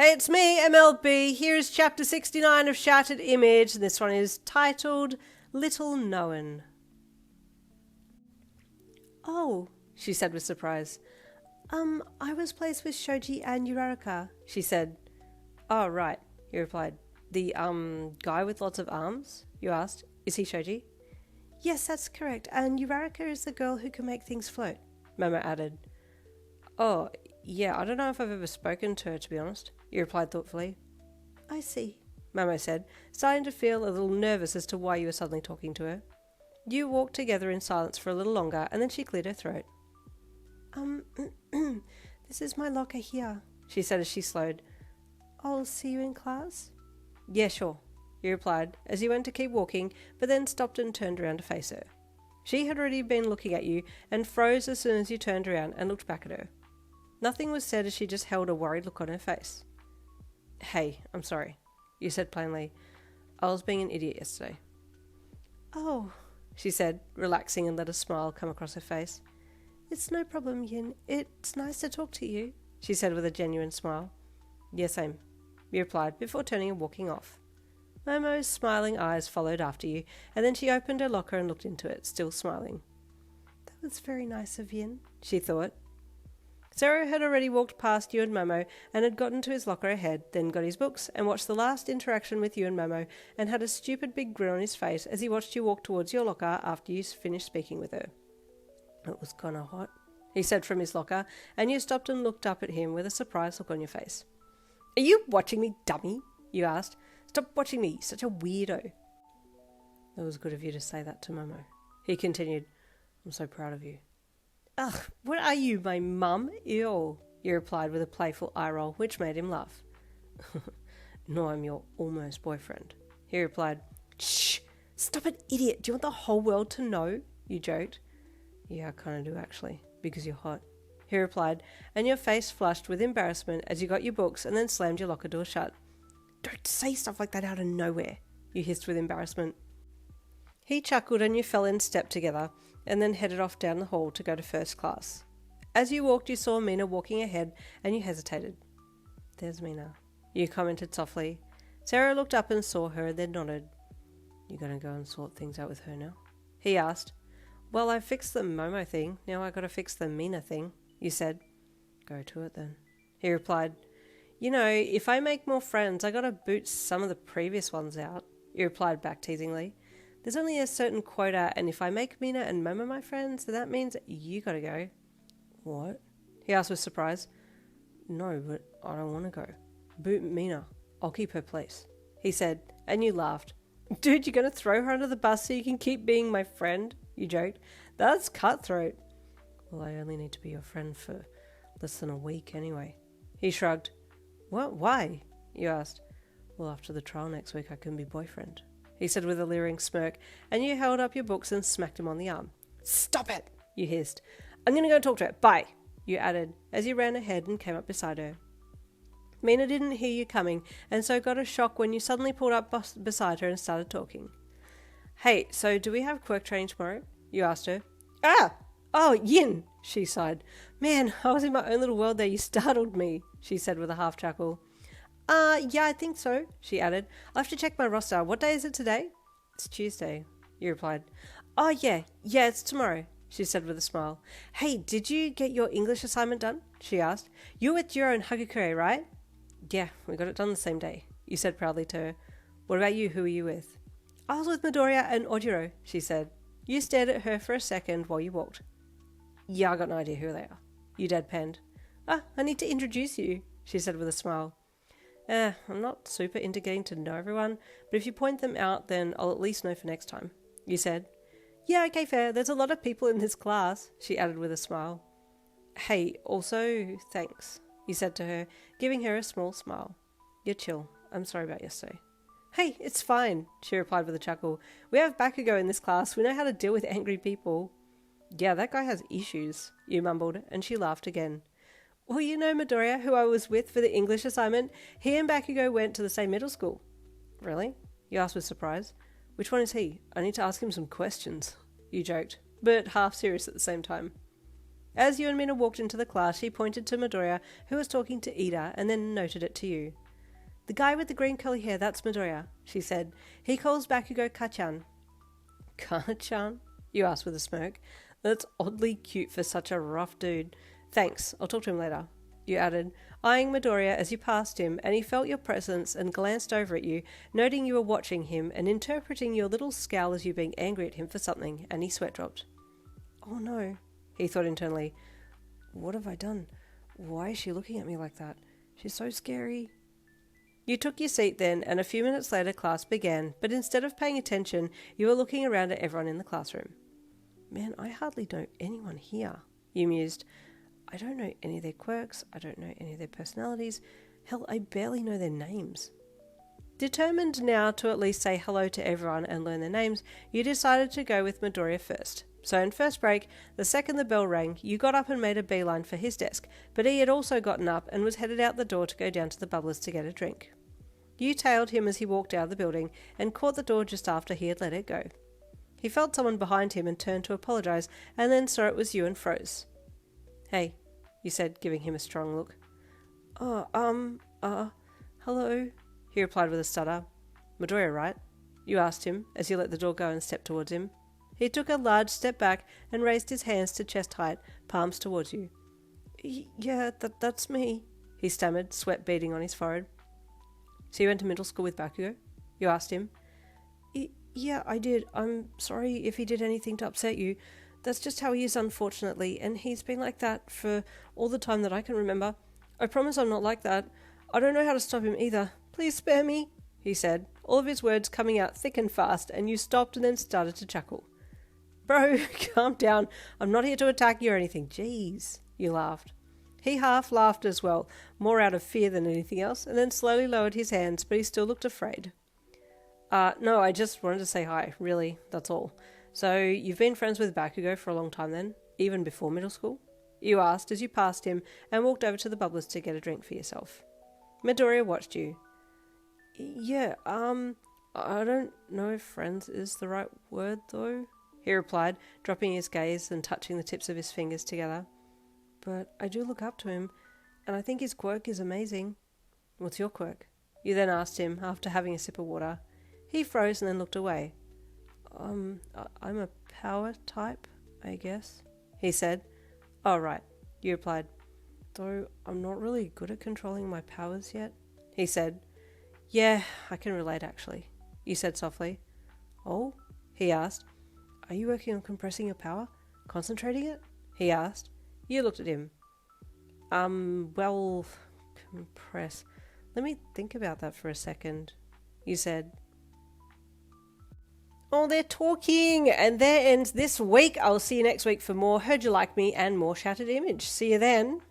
Hey, it's me, MLB. Here's chapter 69 of Shattered Image. This one is titled Little Known. Oh, she said with surprise. I was placed with Shoji and Uraraka, she said. Oh, right, he replied. The, guy with lots of arms? You asked. Is he Shoji? Yes, that's correct, and Uraraka is the girl who can make things float, Momo added. Oh, yeah, I don't know if I've ever spoken to her, to be honest, he replied thoughtfully. I see, Momo said, starting to feel a little nervous as to why you were suddenly talking to her. You walked together in silence for a little longer, and then she cleared her throat. This is my locker here, she said as she slowed. I'll see you in class? Yeah, sure, he replied, as he went to keep walking, but then stopped and turned around to face her. She had already been looking at you, and froze as soon as you turned around and looked back at her. Nothing was said as she just held a worried look on her face. Hey, I'm sorry, you said plainly. I was being an idiot yesterday. Oh, she said, relaxing and let a smile come across her face. It's no problem, Yin. It's nice to talk to you, she said with a genuine smile. Yeah, same, he replied, before turning and walking off. Momo's smiling eyes followed after you, and then she opened her locker and looked into it, still smiling. That was very nice of Yin, she thought. Sero had already walked past you and Momo and had gotten to his locker ahead, then got his books and watched the last interaction with you and Momo and had a stupid big grin on his face as he watched you walk towards your locker after you finished speaking with her. It was kinda hot, he said from his locker, and you stopped and looked up at him with a surprised look on your face. Are you watching me, dummy? You asked. Stop watching me, such a weirdo. It was good of you to say that to Momo. He continued. I'm so proud of you. Ugh, what are you, my mum? Ew, you replied with a playful eye roll, which made him laugh. No, I'm your almost boyfriend, he replied. Shh, stop it, idiot. Do you want the whole world to know? You joked. Yeah, I kind of do actually, because you're hot, he replied, and your face flushed with embarrassment as you got your books and then slammed your locker door shut. Don't say stuff like that out of nowhere, you hissed with embarrassment. He chuckled and you fell in step together and then headed off down the hall to go to first class. As you walked, you saw Mina walking ahead and you hesitated. There's Mina, you commented softly. Sero looked up and saw her, then nodded. You gonna go and sort things out with her now? He asked. Well, I fixed the Momo thing, now I gotta fix the Mina thing, you said. Go to it then, he replied. You know, if I make more friends, I gotta boot some of the previous ones out, you replied back teasingly. There's only a certain quota, and if I make Mina and Momo my friends, then that means you gotta go. What? He asked with surprise. No, but I don't want to go. Boot Mina. I'll keep her place, he said, and you laughed. Dude, you're gonna throw her under the bus so you can keep being my friend? You joked. That's cutthroat. Well, I only need to be your friend for less than a week anyway. He shrugged. What? Why? You asked. Well, after the trial next week I can be boyfriend, he said with a leering smirk, and you held up your books and smacked him on the arm. Stop it, you hissed. I'm going to go and talk to her. Bye, you added, as you ran ahead and came up beside her. Mina didn't hear you coming, and so got a shock when you suddenly pulled up beside her and started talking. Hey, so do we have quirk training tomorrow? You asked her. Ah! Oh, Yin, she sighed. Man, I was in my own little world there. You startled me, she said with a half chuckle. Yeah, I think so, she added. I'll have to check my roster. What day is it today? It's Tuesday, you replied. Oh, yeah, it's tomorrow, she said with a smile. Hey, did you get your English assignment done? She asked. You're with Jiro and Hagakure, right? Yeah, we got it done the same day, you said proudly to her. What about you? Who are you with? I was with Midoriya and Ojiro, she said. You stared at her for a second while you walked. Yeah, I got no idea who they are, you deadpanned. I need to introduce you, she said with a smile. I'm not super into getting to know everyone, but if you point them out, then I'll at least know for next time, you said. Yeah, okay, fair. There's a lot of people in this class, she added with a smile. Hey, also, thanks, you said to her, giving her a small smile. You're chill. I'm sorry about yesterday. Hey, it's fine, she replied with a chuckle. We have Bakugo in this class. We know how to deal with angry people. Yeah, that guy has issues, you mumbled, and she laughed again. Well, you know Midoriya, who I was with for the English assignment? He and Bakugo went to the same middle school. Really? You asked with surprise. Which one is he? I need to ask him some questions, you joked, but half serious at the same time. As you and Mina walked into the class, she pointed to Midoriya, who was talking to Ida, and then noted it to you. The guy with the green curly hair, that's Midoriya, she said. He calls Bakugo Kachan. Kachan? You asked with a smirk. That's oddly cute for such a rough dude. Thanks, I'll talk to him later, you added, eyeing Midoriya as you passed him, and he felt your presence and glanced over at you, noting you were watching him and interpreting your little scowl as you being angry at him for something, and he sweat dropped. Oh no, he thought internally. What have I done? Why is she looking at me like that? She's so scary. You took your seat then, and a few minutes later class began, but instead of paying attention, you were looking around at everyone in the classroom. Man, I hardly know anyone here, you mused. I don't know any of their quirks, I don't know any of their personalities. Hell, I barely know their names. Determined now to at least say hello to everyone and learn their names, you decided to go with Midoriya first. So in first break, the second the bell rang, you got up and made a beeline for his desk, but he had also gotten up and was headed out the door to go down to the bubblers to get a drink. You tailed him as he walked out of the building and caught the door just after he had let it go. He felt someone behind him and turned to apologise, and then saw it was you and froze. Hey, you said, giving him a strong look. Hello, he replied with a stutter. Midoriya, right? You asked him as you let the door go and stepped towards him. He took a large step back and raised his hands to chest height, palms towards you. Yeah, that's me, he stammered, sweat beading on his forehead. So you went to middle school with Bakugo? You asked him. Yeah, I did. I'm sorry if he did anything to upset you. That's just how he is, unfortunately, and he's been like that for all the time that I can remember. I promise I'm not like that. I don't know how to stop him either. Please spare me, he said, all of his words coming out thick and fast, and you stopped and then started to chuckle. Bro, calm down. I'm not here to attack you or anything. Jeez, you laughed. He half laughed as well, more out of fear than anything else, and then slowly lowered his hands, but he still looked afraid. No, I just wanted to say hi, really, that's all. So, you've been friends with Bakugo for a long time then, even before middle school? You asked as you passed him and walked over to the bubblers to get a drink for yourself. Midoriya watched you. Yeah, I don't know if friends is the right word though, he replied, dropping his gaze and touching the tips of his fingers together. But I do look up to him, and I think his quirk is amazing. What's your quirk? You then asked him, after having a sip of water. He froze and then looked away. I'm a power type, I guess, he said. Oh, right, you replied. Though I'm not really good at controlling my powers yet, he said. Yeah, I can relate actually, you said softly. Oh, he asked. Are you working on compressing your power? Concentrating it? He asked. You looked at him. Well, compress. Let me think about that for a second, you said. Oh, they're talking, and there ends this week. I'll see you next week for more Heard You Like Me and more Shattered Image. See you then.